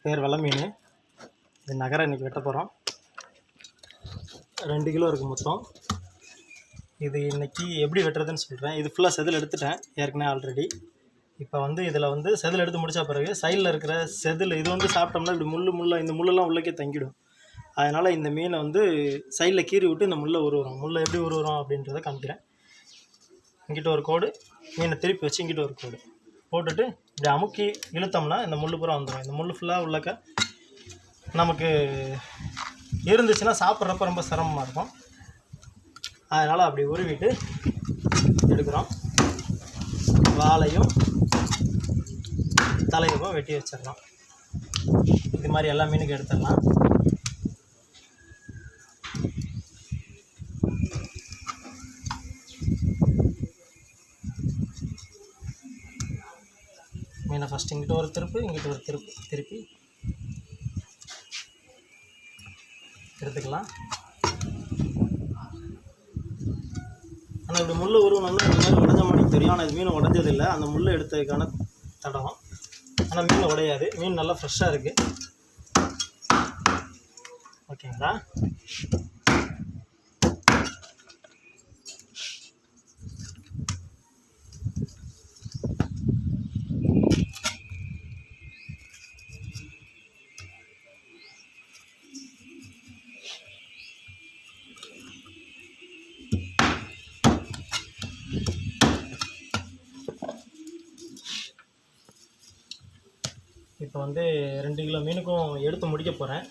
பேர் வெள்ளை மீன். இது நகரை இன்றைக்கி வெட்ட போகிறோம். 2 கிலோ இருக்குது மொத்தம். இது இன்றைக்கி எப்படி வெட்டுறதுன்னு சொல்கிறேன். இது ஃபுல்லாக செதில் எடுத்துட்டேன் ஏற்கனவே ஆல்ரெடி. இப்போ இதில் செதில் எடுத்து முடித்த பிறகு சைடில் இருக்கிற செதில் இது சாப்பிட்டோம்னா இப்படி முள்ளெல்லாம் இந்த உள்ளக்கே தங்கிடும். அதனால் இந்த மீனை சைடில் கீறி விட்டு இந்த முள்ளை உருவுறோம். முள்ளை எப்படி உருவுறோம் அப்படின்றத காமிக்கிறேன். இங்கிட்ட ஒரு கோடு, மீனை திருப்பி வச்சு இங்கிட்ட ஒரு கோடு போட்டுட்டு இப்படி அமுக்கி இழுத்தோம்னா இந்த முள் பூரா வந்துடும். இந்த முள் ஃபுல்லாக உள்ளக்க நமக்கு இருந்துச்சுன்னா சாப்பிட்றப்ப ரொம்ப சிரமமாக இருக்கும். அதனால் அப்படி உருவிட்டு எடுக்கிறோம். வாலையும் தலையும் வெட்டி வச்சிடலாம். இது மாதிரி எல்லா மீனுக்கும் எடுத்துடலாம். மீனை ஃபஸ்ட்டு இங்கிட்ட ஒரு திருப்பு, இங்கிட்ட ஒரு திருப்பி எடுத்துக்கலாம். ஆனால் இப்படி முள் உருவணும்னா இந்த மாதிரி உடஞ்ச மாதிரி தெரியும். ஆனால் இது மீன் உடஞ்சதில்லை, அந்த முள் எடுத்ததுக்கான தடம். ஆனால் மீன் உடையாது, மீன் நல்லா ஃப்ரெஷ்ஷாக இருக்குது. ஓகேங்களா? இப்போ 2 கிலோ மீனுக்கும் எடுத்து முடிக்க போகிறேன்.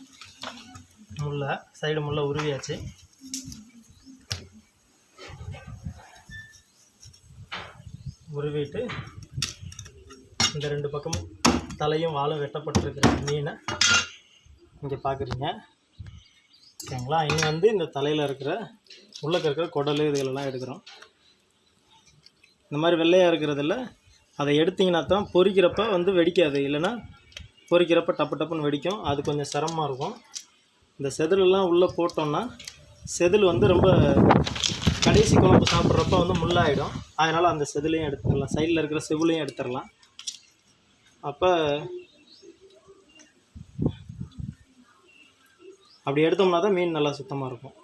சைடு முள்ளை உருவியாச்சு. உருவிட்டு இந்த 2 பக்கமும் தலையும் வாலும் வெட்டப்பட்டிருக்கிற மீனை இங்கே பார்க்குறீங்க. ஓகேங்களா? இனி இந்த தலையில் உள்ளக்க இருக்கிற குடல் இதுகளெல்லாம் எடுக்கிறோம். இந்த மாதிரி வெள்ளையாக இருக்கிறதில்ல அதை எடுத்திங்கன்னா தான் பொரிக்கிறப்ப வெடிக்காது. இல்லைன்னா பொரிக்கிறப்ப டப்பு டப்புன்னு வெடிக்கும். அது கொஞ்சம் சிரமமாக இருக்கும். இந்த செதிலெல்லாம் உள்ளே போட்டோம்னா செதில் ரொம்ப கடைசி குழம்பு சாப்பிட்றப்ப முள்ளாயிடும். அதனால் அந்த செதிலையும் எடுத்துடலாம், சைடில் இருக்கிற செவிலையும் எடுத்துடலாம். அப்போ அப்படி எடுத்தோம்னா தான் மீன் நல்லா சுத்தமாக இருக்கும்.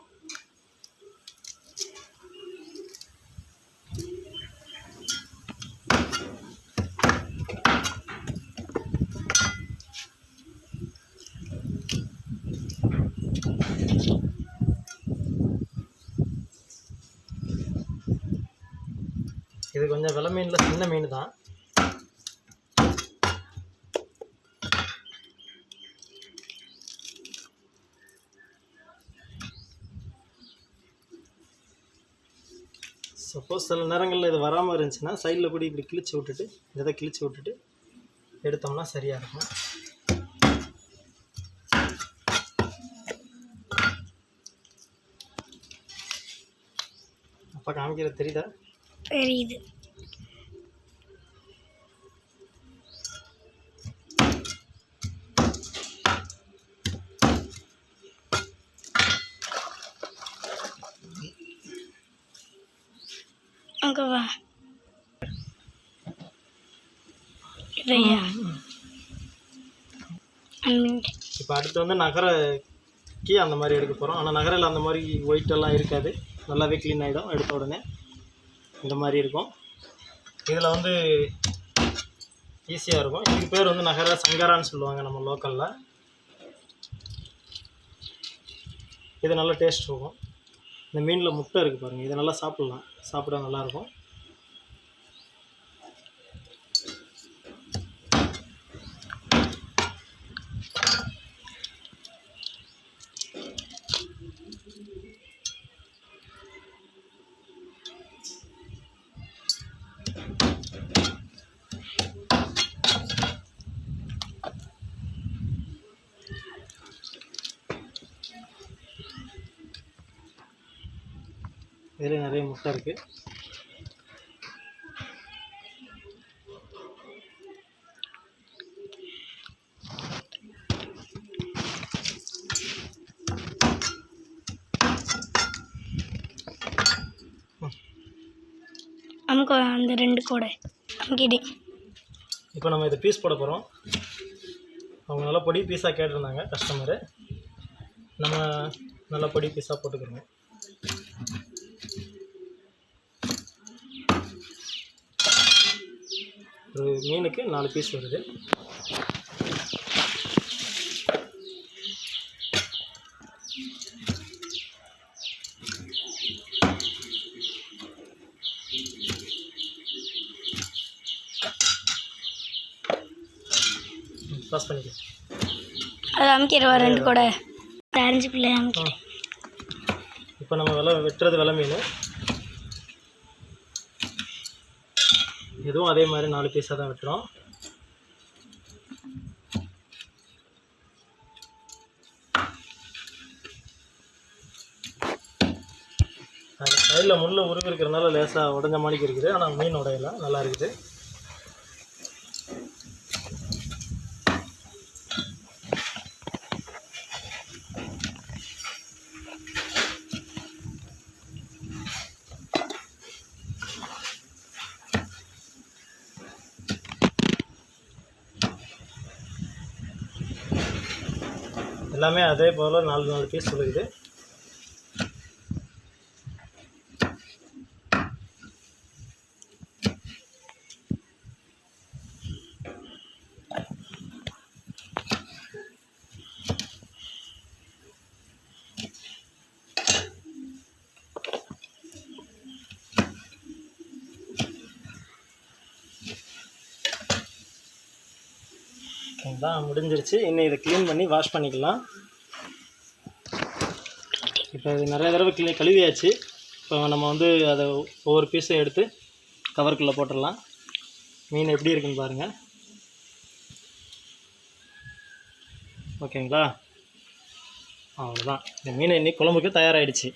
இது கொஞ்சம் வெள்ளை மீனில் சின்ன மீன் தான். சப்போஸ் சில நேரங்களில் இது வராமல் இருந்துச்சுன்னா சைடில் கூட இப்படி கிழிச்சு விட்டுட்டு இதை கிழிச்சு விட்டுட்டு எடுத்தோம்னா சரியாக இருக்கும். அப்போ காமிக்கிறது தெரியுதா? தெரியுது. அங்கே வா. இப்போ அடுத்து நகரைக்கு அந்த மாதிரி எடுக்க போகிறோம். ஆனால் நகரில் அந்த மாதிரி ஒயிட்டெல்லாம் இருக்காது, நல்லாவே க்ளீன் ஆகிடும். எடுத்த உடனே இந்த மாதிரி இருக்கும். இதில் ஈஸியாக இருக்கும். இதுக்கு பேர் நகர சங்கரான்னு சொல்லுவாங்க நம்ம லோக்கலில். இது நல்லா டேஸ்ட் இருக்கும். இந்த மீனில் முட்டை இருக்குது பாருங்கள், இதை நல்லா சாப்பிட்லாம், சாப்பிட நல்லாயிருக்கும். இதில் நிறைய முட்டை இருக்குது. நமக்கு அந்த 2 கூட அங்கிட்டே. இப்போ நம்ம இதை பீஸ் போட போகிறோம். அவங்க நல்லா பொடி பீஸாக கேட்டிருந்தாங்க கஸ்டமரு. நம்ம நல்லா பொடி பீஸாக போட்டுக்கிறோங்க. ஒரு மீனுக்கு 4 பீஸ் வருது. பாஸ் பண்ணிக்கலாம். அது அமைக்கிறவா 2 கூட 5 பிள்ளை அமைக்கிறேன். இப்போ நம்ம வெட்டுறது வெலை மீன். இதுவும் அதே மாதிரி 4 பீஸாக தான் வெட்டுறோம். சைடில் முள் உருவி இருக்கிறதுனால லேசாக உடஞ்ச மாதிரி இருக்குது. ஆனால் மீன் உடையலாம் நல்லா இருக்குது. எல்லாமே அதே போல் 4 பீஸ் இருக்குது. ஓகேங்களா, முடிஞ்சிருச்சு. இன்னும் இதை க்ளீன் பண்ணி வாஷ் பண்ணிக்கலாம். இப்போ இது நிறைய தடவை கழுவியாச்சு. இப்போ நம்ம அதை ஒவ்வொரு பீஸும் எடுத்து கவருக்குள்ளே போட்டுடலாம். மீன் எப்படி இருக்குன்னு பாருங்கள். ஓகேங்களா, அவ்வளோதான். இந்த மீன் இன்னைக்கு குழம்புக்கு தயாராகிடுச்சு.